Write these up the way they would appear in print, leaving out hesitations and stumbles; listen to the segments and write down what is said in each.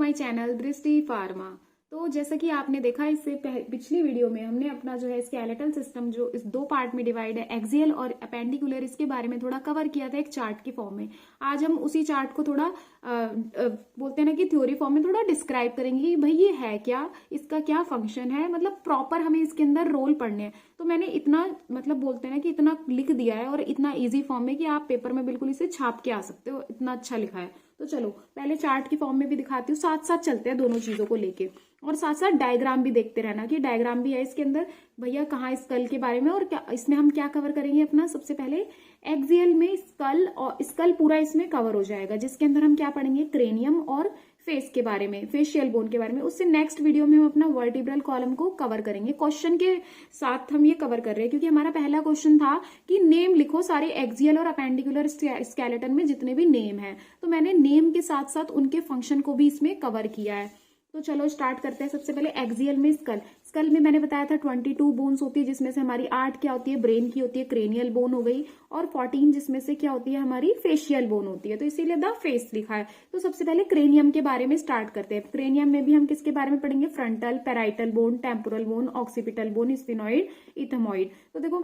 My channel दृष्टि pharma. तो जैसा कि आपने देखा इससे पिछली वीडियो में हमने अपना जो है स्केलेटल सिस्टम जो इस दो पार्ट में डिवाइड है, एक्सियल और अपेंडिकुलर, इसके बारे में थोड़ा कवर किया था एक चार्ट के फॉर्म में। आज हम उसी चार्ट को थोड़ा बोलते हैं ना कि थ्योरी फॉर्म में थोड़ा डिस्क्राइब करेंगे कि भाई ये है क्या, इसका क्या फंक्शन है, मतलब प्रॉपर हमें इसके अंदर रोल पढ़ने हैं। तो मैंने इतना मतलब बोलते हैं ना कि इतना लिख दिया है और इतना ईजी फॉर्म में कि आप पेपर में बिल्कुल इसे छाप के आ सकते हो, इतना अच्छा लिखा है। तो चलो पहले चार्ट की फॉर्म में भी दिखाती हूँ, साथ साथ चलते हैं दोनों चीजों को लेके, और साथ साथ डायग्राम भी देखते रहना कि डायग्राम भी है इसके अंदर भैया कहाँ स्कल के बारे में और क्या इसमें हम क्या कवर करेंगे। अपना सबसे पहले एक्सियल में स्कल, और स्कल पूरा इसमें कवर हो जाएगा, जिसके अंदर हम क्या पढ़ेंगे, क्रेनियम और फेस के बारे में, फेशियल बोन के बारे में। उससे नेक्स्ट वीडियो में हम अपना वर्टिब्रल कॉलम को कवर करेंगे। क्वेश्चन के साथ हम ये कवर कर रहे हैं क्योंकि हमारा पहला क्वेश्चन था कि नेम लिखो सारे एक्सियल और अपेंडिकुलर स्केलेटन में जितने भी नेम है, तो मैंने नेम के साथ साथ उनके फंक्शन को भी इसमें कवर किया है। तो चलो स्टार्ट करते हैं। सबसे पहले एक्सियल में स्कल। स्कल में मैंने बताया था 22 बोन्स होती है, जिसमें से हमारी 8 क्या होती है, ब्रेन की होती है, क्रेनियल बोन हो गई, और 14 जिसमें से क्या होती है, हमारी फेशियल बोन होती है। तो इसीलिए द फेस लिखा है। तो सबसे पहले क्रेनियम के बारे में स्टार्ट करते हैं। क्रेनियम में भी हम किसके बारे में पढ़ेंगे, frontal, parietal bone, temporal bone, occipital bone, sphenoid, ethmoid. तो देखो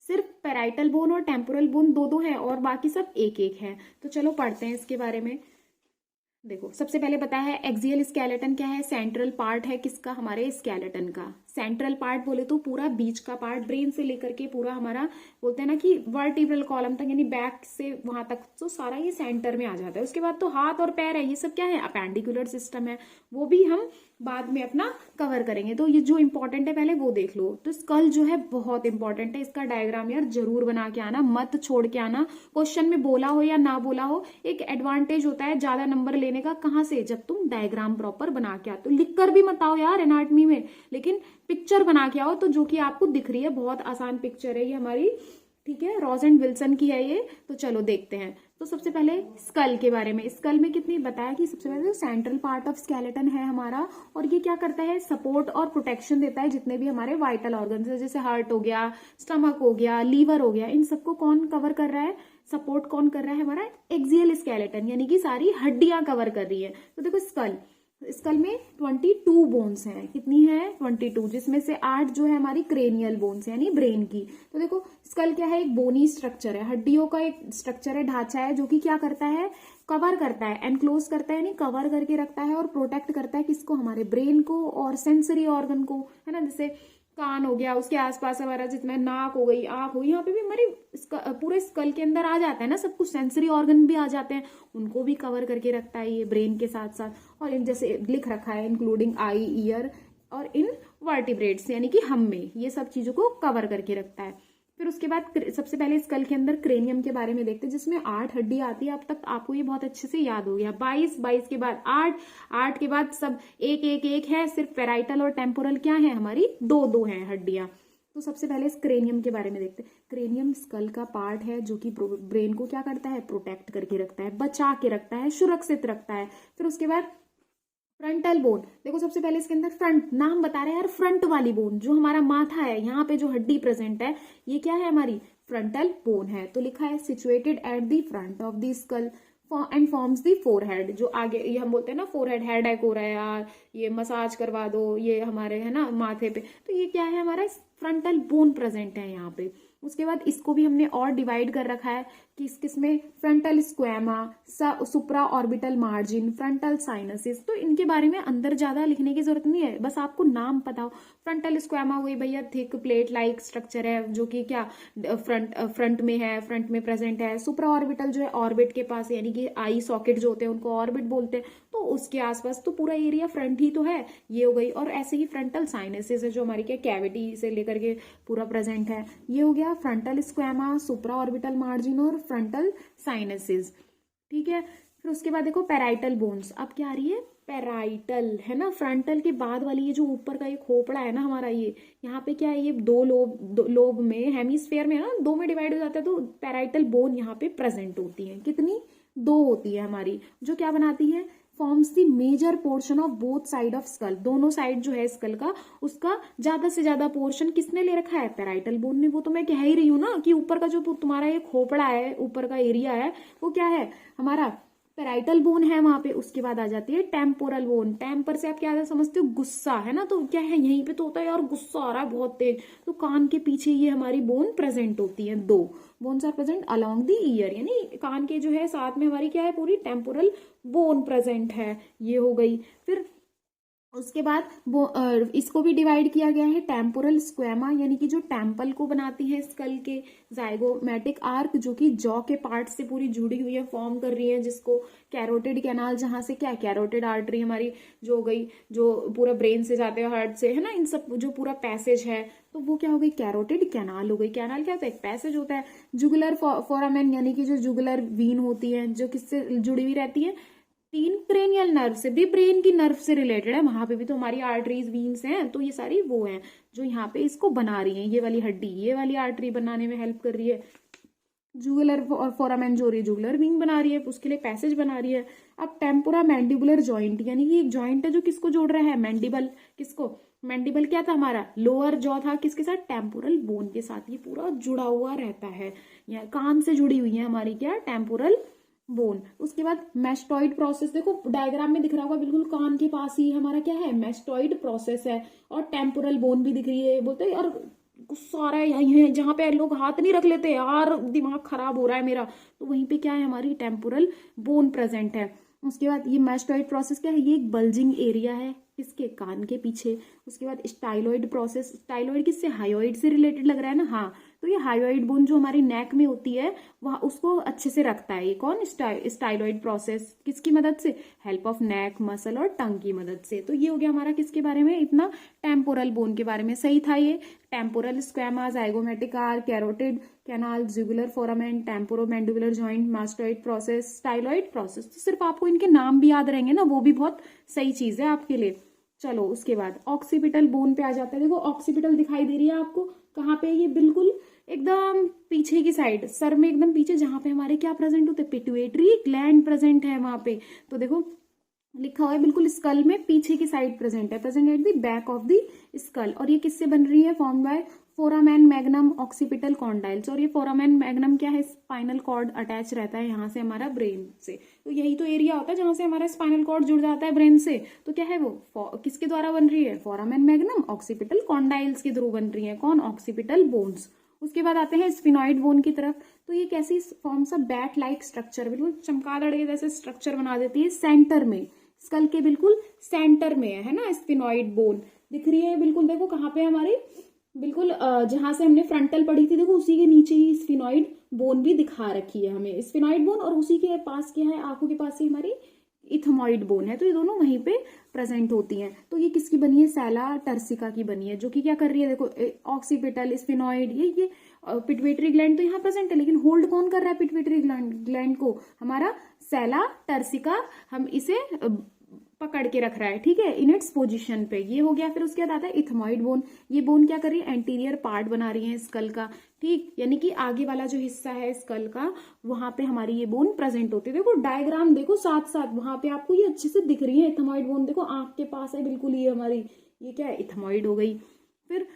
सिर्फ पैराइटल बोन और टेम्पोरल बोन दो दो है और बाकी सब एक एक है। तो चलो पढ़ते हैं इसके बारे में। देखो सबसे पहले पता है एक्सियल स्केलेटन क्या है, सेंट्रल पार्ट है किसका, हमारे स्केलेटन का। सेंट्रल पार्ट बोले तो पूरा बीच का पार्ट, ब्रेन से लेकर के पूरा हमारा बोलते हैं ना कि वर्टिब्रल कॉलम तक, यानी बैक से वहां तक, तो सारा ये सेंटर में आ जाता है। उसके बाद तो हाथ और पैर है, ये सब क्या है, अपेंडिकुलर सिस्टम है, वो भी हम बाद में अपना कवर करेंगे। तो ये जो इंपॉर्टेंट है पहले वो देख लो। तो स्कल जो है बहुत इंपॉर्टेंट है, इसका डायग्राम यार जरूर बना के आना, मत छोड़ के आना। क्वेश्चन में बोला हो या ना बोला हो, एक एडवांटेज होता है ज्यादा नंबर लेने का, कहाँ से, जब तुम डायग्राम प्रॉपर बना के आओ। तो लिख कर भी मत आओ यार एनाटॉमी में, लेकिन पिक्चर बना के आओ, तो जो कि आपको दिख रही है, बहुत आसान पिक्चर है ये हमारी, ठीक है, रॉस एंड विल्सन की है ये। तो चलो देखते हैं। तो सबसे पहले स्कल के बारे में। स्कल में कितनी बताया कि सबसे पहले सेंट्रल पार्ट ऑफ स्केलेटन है हमारा, और ये क्या करता है, सपोर्ट और प्रोटेक्शन देता है जितने भी हमारे वाइटल ऑर्गन्स है, जैसे हार्ट हो गया, स्टमक हो गया, लीवर हो गया, इन सबको कौन कवर कर रहा है, सपोर्ट कौन कर रहा है, हमारा एक्सियल स्केलेटन, यानी कि सारी हड्डियां कवर कर रही है। तो देखो स्कल, स्कल में 22 बोन्स हैं, कितनी है, 22, जिसमें से 8 जो है हमारी क्रेनियल बोन्स है, यानी ब्रेन की। तो देखो स्कल क्या है, एक बोनी स्ट्रक्चर है, हड्डियों का एक स्ट्रक्चर है, ढांचा है, जो कि क्या करता है, कवर करता है, एनक्लोज करता है, यानी कवर करके रखता है और प्रोटेक्ट करता है किसको, हमारे ब्रेन को और सेंसरी ऑर्गन को, है ना। जैसे कान हो गया, उसके आसपास हमारा जितना नाक हो गई, आंख हो गई, यहाँ पे भी हमारी पूरे स्कल के अंदर आ जाता है ना सब कुछ, सेंसरी ऑर्गन भी आ जाते हैं, उनको भी कवर करके रखता है ये ब्रेन के साथ साथ। और इन जैसे लिख रखा है इंक्लूडिंग आई, ईयर और इन वर्टिब्रेट्स, यानी कि हम में, ये सब चीजों को कवर करके रखता है। फिर उसके बाद सबसे पहले स्कल के अंदर क्रेनियम के बारे में देखते हैं, जिसमें 8 हड्डी आती है। अब तक आपको ये बहुत अच्छे से याद हो गया। 22 के बाद 8, 8 के बाद सब एक एक एक है, सिर्फ पैराइटल और टेम्पोरल क्या है, हमारी दो दो है हड्डियां। तो सबसे पहले इस क्रेनियम के बारे में देखते हैं। क्रेनियम स्कल का पार्ट है जो कि ब्रेन को क्या करता है, प्रोटेक्ट करके रखता है, बचा के रखता है, सुरक्षित रखता है। फिर उसके बाद फ्रंटल बोन। देखो सबसे पहले इसके अंदर फ्रंट, नाम बता रहे हैं यार, फ्रंट वाली बोन, जो हमारा माथा है, यहाँ पे जो हड्डी प्रेजेंट है, ये क्या है, हमारी फ्रंटल बोन है। तो लिखा है situated at the front of the skull and forms the forehead. जो आगे ये हम बोलते हैं ना, फोरहेड हेड एक हो रहा है यार, ये मसाज करवा दो, ये हमारे है ना माथे पे, तो ये क्या है, हमारा फ्रंटल बोन प्रेजेंट है यहाँ पे। उसके बाद इसको भी हमने और डिवाइड कर रखा है कि किसमें, फ्रंटल स्क्वेमा, सुप्रा ऑर्बिटल मार्जिन, फ्रंटल साइनसिस। तो इनके बारे में अंदर ज्यादा लिखने की जरूरत नहीं है, बस आपको नाम पता हो। फ्रंटल स्क्वेमा हुई भैया, थिक प्लेट लाइक स्ट्रक्चर है, जो कि क्या फ्रंट में है, फ्रंट में प्रेजेंट है। सुप्रा ऑर्बिटल जो है ऑर्बिट के पास, यानी कि आई सॉकेट जो होते हैं उनको ऑर्बिट बोलते हैं, तो उसके आसपास तो पूरा एरिया फ्रंट ही तो है, ये हो गई। और ऐसे ही फ्रंटल साइनसिस है, जो हमारी क्या कैविटी से लेकर के पूरा प्रेजेंट है, ये हो गया फ्रंटल स्क्वेमा, सुप्रा ऑर्बिटल मार्जिन और फ्रंटल साइनसिस, ठीक है। फिर उसके बाद देखो पैराइटल बोन्स, अब क्या आ रही है, पैराइटल है ना, फ्रंटल के बाद वाली ये जो ऊपर का ये खोपड़ा है ना हमारा, ये यहाँ पे क्या है, ये दो लोब में, हेमिस्फेयर में है ना, दो में डिवाइड हो जाता है। तो पैराइटल बोन यहाँ पे प्रेजेंट होती है, कितनी, 2 होती है हमारी, जो क्या बनाती है, forms the major portion of both side of skull. दोनों साइड जो है स्कल का, उसका ज्यादा से ज्यादा पोर्शन किसने ले रखा है, पैराइटल बोन ने। वो तो मैं कह ही रही हूँ ना कि ऊपर का जो तुम्हारा ये खोपड़ा है, ऊपर का एरिया है, वो क्या है हमारा पेराइटल बोन है वहां पे। उसके बाद आ जाती है टेम्पोरल बोन। टेम्पर से आप क्या समझते हो, गुस्सा, है ना। तो क्या है, यहीं पे तो होता है यार गुस्सा आ रहा है बहुत तेज, तो कान के पीछे ये हमारी बोन प्रेजेंट होती है। दो bones are present along the ear, यानी कान के जो है साथ में हमारी क्या है, पूरी टेम्पोरल बोन प्रेजेंट है। ये हो गई। फिर उसके बाद वो इसको भी डिवाइड किया गया है टेम्पोरल स्क्वेमा, यानी कि जो टेम्पल को बनाती है स्कल के, जाइगोमेटिक आर्क जो कि जॉ के पार्ट से पूरी जुड़ी हुई है, फॉर्म कर रही है, जिसको कैरोटिड कैनाल, जहां से क्या कैरोटिड आर्टरी हमारी जो हो गई, जो पूरा ब्रेन से जाते हैं हार्ट से, है ना, इन सब जो पूरा पैसेज है, तो वो क्या हो गई, कैरोटिड कैनाल हो गई। कैनाल क्या होता है, एक पैसेज होता है। जुगुलर फोरामेन, यानी कि जो जुगुलर वीन होती है, जो किससे जुड़ी हुई रहती है, 3 क्रेनियल नर्व से, भी ब्रेन की नर्व से रिलेटेड है, वहां पे भी तो हमारी आर्टरीज वीन्स हैं। तो ये सारी वो हैं जो यहाँ पे इसको बना रही हैं। ये वाली हड्डी ये वाली आर्टरी बनाने में हेल्प कर रही है। जुगुलर फोरामेन जो रही है, जुगुलर विंग बना रही है, उसके लिए पैसेज बना रही है। अब टेम्पोरा मैंडिबुलर जॉइंट, यानी कि एक जॉइंट है जो किसको जोड़ रहा है, मैंडिबल। किसको, मैंडिबल क्या था हमारा, लोअर जॉ था, किसके साथ, टेम्पोरल बोन के साथ। ये पूरा जुड़ा हुआ रहता है, या कान से जुड़ी हुई है हमारी क्या, टेम्पोरल बोन। उसके बाद मैस्टॉइड प्रोसेस, देखो डायग्राम में दिख रहा होगा, बिल्कुल कान के पास ही हमारा क्या है, मैस्टॉइड प्रोसेस है। और टेम्पोरल बोन भी दिख रही है। बोलते हैं यार गुस्सा आ रहा है, यही है जहां पे लोग हाथ नहीं रख लेते यार, दिमाग खराब हो रहा है मेरा, तो वहीं पे क्या है, हमारी टेम्पोरल बोन प्रेजेंट है। उसके बाद ये मैस्टॉइड प्रोसेस क्या है, ये एक बल्जिंग एरिया है किसके, कान के पीछे। उसके बाद स्टाइलॉइड प्रोसेस, स्टाइलॉइड किससे, हाइयोइड से रिलेटेड लग रहा है ना, हाँ, तो ये हाइयोइड बोन जो हमारी नेक में होती है, वह उसको अच्छे से रखता है। ये कौन, स्टाइलॉइड प्रोसेस, किसकी मदद से, हेल्प ऑफ नेक, मसल और टंग की मदद से। तो ये हो गया हमारा किसके बारे में, इतना टेम्पोरल बोन के बारे में। सही था ये, temporal squama, zygomatic arch, carotid canal, jugular foramen, temporomandibular joint, mastoid process, styloid process. तो सिर्फ आपको इनके नाम भी याद रहेंगे ना, वो भी बहुत सही चीज है आपके लिए। चलो उसके बाद ऑक्सीपिटल बोन पे आ जाता है। देखो ऑक्सीपिटल दिखाई दे रही है आपको, कहाँ पे, ये बिल्कुल एकदम पीछे की साइड, सर में एकदम पीछे, जहां पे हमारे क्या प्रेजेंट होते हैं, पिट्यूटरी ग्लैंड प्रेजेंट है वहां पे। तो देखो लिखा हुआ है बिल्कुल स्कल में पीछे की साइड प्रेजेंट है, present at the back of the skull. और ये किससे बन रही है, form by foramen magnum occipital condyles. और ये फोरामेन मैग्नम क्या है, स्पाइनल कॉर्ड अटैच रहता है यहाँ से हमारा ब्रेन से। तो यही तो एरिया होता है जहां से हमारा स्पाइनल कॉर्ड जुड़ जाता है ब्रेन से। तो क्या है वो, किसके द्वारा बन रही है, फोरामेन मैग्नम ऑक्सीपिटल कॉन्डाइल्स के थ्रू बन रही है। कौन, ऑक्सीपिटल बोन्स। उसके बाद आते हैं स्फिनॉइड बोन की तरफ। तो ये कैसी फॉर्म सा बैट लाइक स्ट्रक्चर, बिल्कुल चमगादड़ के जैसे स्ट्रक्चर बना देती है सेंटर में, स्कल के बिल्कुल सेंटर में है ना स्फिनॉइड बोन दिख रही है। बिल्कुल देखो कहाँ पे हमारी, बिल्कुल जहां से हमने फ्रंटल पढ़ी थी, देखो उसी के नीचे ही स्फिनॉइड बोन भी दिखा रखी है हमें, स्फिनॉइड बोन। और उसी के पास क्या है, आंखों के पास ही हमारी इथमॉइड बोन है। तो ये दोनों वहीं पे प्रेजेंट होती हैं। तो ये किसकी बनी है, सैला टर्सिका की बनी है, जो कि क्या कर रही है, देखो ऑक्सीपिटल, स्फिनॉइड, ये पिट्यूटरी ग्लैंड तो यहाँ प्रेजेंट है, लेकिन होल्ड कौन कर रहा है पिट्यूटरी ग्लैंड को, हमारा सैला टर्सिका। हम इसे पकड़ के रख रहा है, ठीक है, इन इट्स पोजीशन पे। ये हो गया। फिर उसके बाद आता है इथमॉइड बोन। ये बोन क्या कर रही है, एंटीरियर पार्ट बना रही है स्कल का, ठीक, यानी कि आगे वाला जो हिस्सा है स्कल का, वहां पे हमारी ये बोन प्रेजेंट होती है। देखो डायग्राम देखो साथ साथ, वहां पे आपको ये अच्छे से दिख रही है इथमॉइड बोन। देखो आंख के पास है बिल्कुल, ये हमारी, ये क्या है, इथमॉइड हो गई। फिर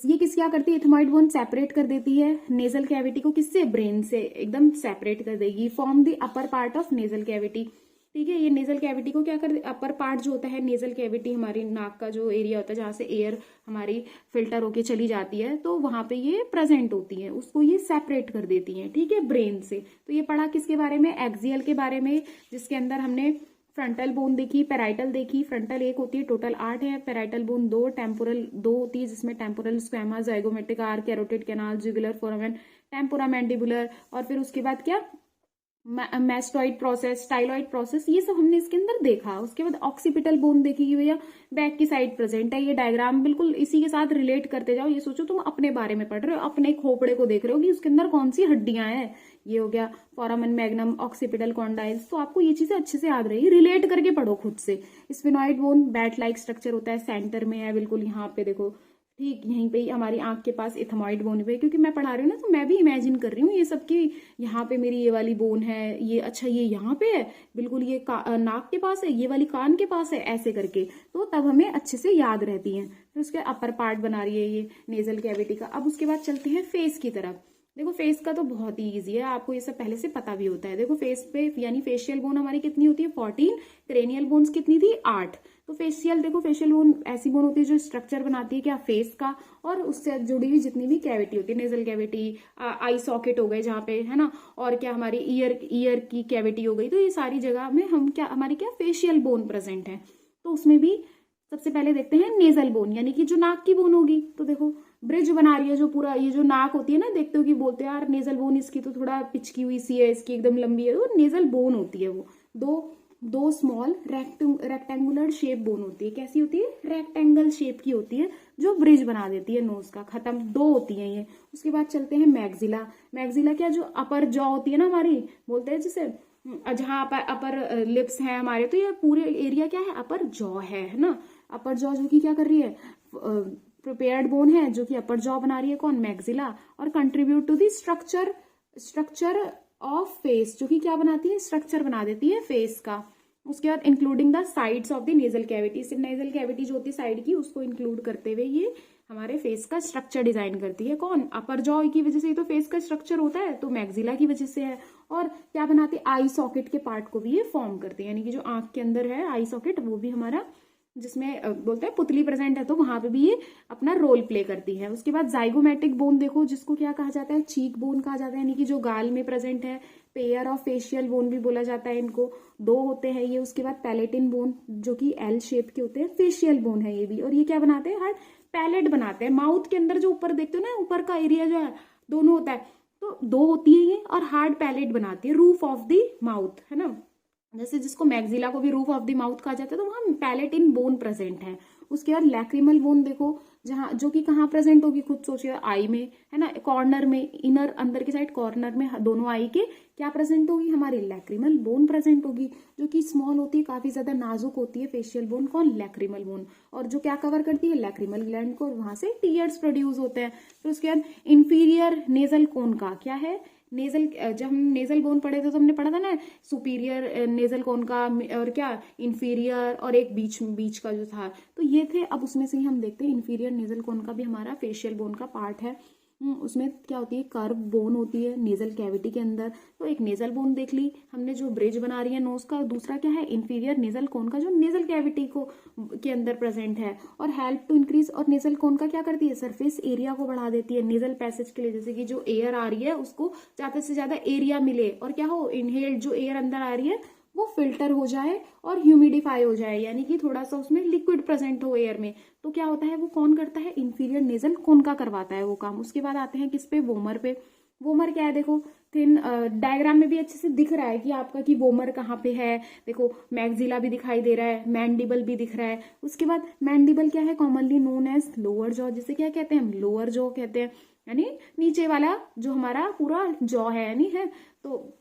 ये किस क्या करती है, इथमॉइड बोन सेपरेट कर देती है नेजल कैविटी को, किससे, ब्रेन से, एकदम सेपरेट कर देगी। Form the upper part of nasal cavity, ठीक है। ये नेजल कैविटी को क्या कर, अपर पार्ट जो होता है नेजल कैविटी, हमारी नाक का जो एरिया होता है जहां से एयर हमारी फिल्टर होके चली जाती है, तो वहां पे ये प्रेजेंट होती है, उसको ये सेपरेट कर देती हैं, ठीक है, ब्रेन से। तो ये पढ़ा किसके बारे में, एक्सियल के बारे में, जिसके अंदर हमने फ्रंटल बोन देखी, पेराइटल देखी। फ्रंटल 1 होती है, टोटल 8 है, पेराइटल बोन 2, टेम्पोरल 2 होती है, जिसमें temporal squama, zygomatic arch, carotid canal, jugular foramen, temporomandibular. और फिर उसके बाद क्या, मैस्टॉइड प्रोसेस, स्टाइलॉइड प्रोसेस, ये सब हमने इसके अंदर देखा। उसके बाद ऑक्सीपिटल बोन देखी भैया बैक की साइड प्रेजेंट है। ये डायग्राम बिल्कुल इसी के साथ रिलेट करते जाओ। ये सोचो तुम अपने बारे में पढ़ रहे हो, अपने खोपड़े को देख रहे हो कि उसके अंदर कौन सी हड्डियां हैं। ये हो गया फोरामेन मैग्नम ऑक्सीपिटल कॉन्डाइल्स। तो आपको ये चीजें अच्छे से याद रहेगी, रिलेट करके पढ़ो खुद से। Sphenoid bone bat like structure होता है, सेंटर में है बिल्कुल, यहाँ पे देखो, ठीक, यहीं पे ही हमारी आंख के पास इथमॉइड बोन पे। क्योंकि मैं पढ़ा रही हूँ ना, तो मैं भी इमेजिन कर रही हूँ ये सब की, यहाँ पे मेरी ये वाली बोन है, ये अच्छा ये यहाँ पे है बिल्कुल, ये नाक के पास है, ये वाली कान के पास है, ऐसे करके। तो तब हमें अच्छे से याद रहती है। फिर उसके अपर पार्ट बना रही है ये नेजल कैविटी का। अब उसके बाद चलते हैं फेस की तरफ। देखो फेस का तो बहुत ही इजी है, आपको ये सब पहले से पता भी होता है। देखो फेस पे यानी फेशियल बोन हमारी कितनी होती है 14, क्रेनियल बोन्स कितनी थी 8। तो फेशियल देखो फेशियल बोन ऐसी बोन होती है जो स्ट्रक्चर बनाती है क्या फेस का, और उससे जुड़ी हुई जितनी भी कैविटी होती है, नेजल कैविटी, आई सॉकेट हो गए जहाँ पे है ना, और क्या हमारी ईयर की कैविटी हो गई, तो ये सारी जगह में हम क्या हमारी क्या फेशियल बोन प्रेजेंट है। तो उसमें भी सबसे पहले देखते हैं नेजल बोन यानी कि जो नाक की बोन होगी। तो देखो ब्रिज बना रही है जो पूरा ये जो नाक होती है ना, देखते हो कि बोलते हैं यार नेजल बोन इसकी तो थोड़ा पिचकी हुई सी है, इसकी एकदम लंबी है, वो नेजल बोन होती है। वो दो स्मॉल रेक्टेंगुलर शेप बोन होती है। कैसी होती है? रेक्टेंगल शेप की होती है, जो ब्रिज बना देती है नोज का। खत्म, दो होती है ये। उसके बाद चलते हैं मैक्सिला। मैक्सिला क्या, जो अपर जॉ होती है ना हमारी, बोलते हैं जिसे जहाँ अपर लिप्स है हमारे, तो ये पूरे एरिया क्या है, अपर जॉ है ना। अपर जॉ जो कि क्या कर रही है, प्रिपेयर्ड बोन है जो कि अपर जॉ बना रही है, कौन, मैक्सिला, और contribute to the structure of face, जो कि क्या बनाती है, स्ट्रक्चर बना देती है फेस का। उसके बाद including the sides of the nasal cavity, सिर्फ नेजल कैविटी जो होती है साइड की, उसको इंक्लूड करते हुए ये हमारे फेस का स्ट्रक्चर डिजाइन करती है। कौन, अपर जॉ की वजह से ही तो फेस का स्ट्रक्चर होता है, तो मैक्सिला की वजह से है। और क्या बनाती है, आई सॉकेट के पार्ट को भी ये फॉर्म करती है, यानी कि जो आंख के अंदर है आई सॉकेट, वो भी हमारा जिसमें बोलते हैं पुतली प्रेजेंट है, तो वहां पे भी ये अपना रोल प्ले करती है। उसके बाद जाइगोमेटिक बोन देखो, जिसको क्या कहा जाता है, चीक बोन कहा जाता है, यानी कि जो गाल में प्रेजेंट है। पेयर ऑफ फेशियल बोन भी बोला जाता है इनको, दो होते हैं ये। उसके बाद पैलेटिन बोन जो कि एल शेप के होते हैं, फेशियल बोन है ये भी। और ये क्या बनाते हैं, हार्ड पैलेट बनाते हैं। माउथ के अंदर जो ऊपर देखते हो ना, ऊपर का एरिया जो है दोनों होता है, तो दो होती है ये, और हार्ड पैलेट बनाती है, रूफ ऑफ द माउथ, है ना। जैसे जिसको मैक्सिला को भी रूफ ऑफ द माउथ कहा जाता है, तो वहां पैलेटिन बोन प्रेजेंट है। उसके बाद लैक्रिमल बोन देखो, जहां जो कि कहाँ प्रेजेंट होगी, खुद सोचिए, आई में, है ना, कॉर्नर में, इनर अंदर की साइड कॉर्नर में, दोनों आई के क्या प्रेजेंट होगी, हमारी लैक्रिमल बोन प्रेजेंट होगी, जो कि स्मॉल होती है, काफी ज्यादा नाजुक होती है फेशियल बोन, कौन, लैक्रिमल बोन, और जो क्या कवर करती है, लैक्रिमल ग्लैंड को, और वहां से टीयर्स प्रोड्यूस होते हैं। फिर उसके बाद इंफीरियर नेजल कोन का क्या है, नेजल, जब हम नेजल बोन पढ़े थे तो हमने पढ़ा था ना, सुपीरियर नेजल कोन का, और क्या इंफीरियर, और एक बीच का जो था, तो ये थे। अब उसमें से ही हम देखते हैं इंफीरियर नेजल कोन का भी हमारा फेशियल बोन का पार्ट है। उसमें क्या होती है, कर्व बोन होती है नेजल कैविटी के अंदर। तो एक नेजल बोन देख ली हमने जो ब्रिज बना रही है नोज का, दूसरा क्या है, इंफीरियर नेजल कोन का, जो नेजल कैविटी को के अंदर प्रेजेंट है, और हेल्प टू इंक्रीज, और नेजल कोन का क्या करती है, सरफेस एरिया को बढ़ा देती है नेजल पैसेज के लिए, जैसे कि जो एयर आ रही है उसको ज्यादा से ज्यादा एरिया मिले, और क्या हो, इनहेल्ड जो एयर अंदर आ रही है वो फिल्टर हो जाए और ह्यूमिडिफाई हो जाए, यानी कि थोड़ा सा उसमें लिक्विड प्रेजेंट हो एयर में। तो क्या होता है, वो कौन करता है, इंफीरियर नेजल कोन का करवाता है वो काम। उसके बाद आते हैं किस पे, वोमर पे। वोमर क्या है, देखो थिन डायग्राम में भी अच्छे से दिख रहा है कि आपका कि वोमर कहाँ पे है। देखो मैक्सिला भी दिखाई दे रहा है, मैंडिबल भी दिख रहा है। उसके बाद मैंडिबल क्या है, commonly known as lower jaw, जिसे क्या कहते हैं हम, लोअर जॉ कहते हैं, यानी नीचे वाला जो हमारा पूरा जॉ है, यानी है। तो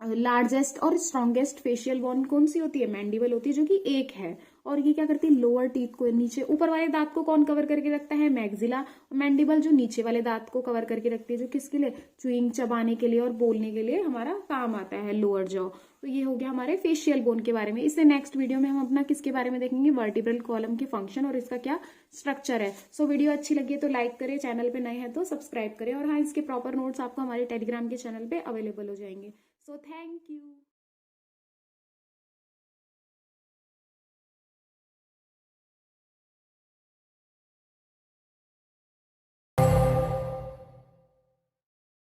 लार्जेस्ट और स्ट्रॉन्गेस्ट फेशियल बोन कौन सी होती है, मैंडिबल होती है, जो कि एक है। और ये क्या करती है, लोअर टीथ को नीचे, ऊपर वाले दांत को कौन कवर करके रखता है, मैक्सिला। मैंडिबल जो नीचे वाले दांत को कवर करके रखती है, जो किसके लिए, च्युइंग, चबाने के लिए और बोलने के लिए हमारा काम आता है, लोअर जॉ। तो ये हो गया हमारे फेशियल बोन के बारे में। इससे नेक्स्ट वीडियो में हम अपना किसके बारे में देखेंगे, वर्टिब्रल कॉलम के फंक्शन और इसका क्या स्ट्रक्चर है। सो वीडियो अच्छी लगी है तो लाइक करें, चैनल पे नए हैं तो सब्सक्राइब करें, और हाँ, इसके प्रॉपर नोट्स आपको हमारे टेलीग्राम के चैनल पे अवेलेबल हो जाएंगे। So thank you.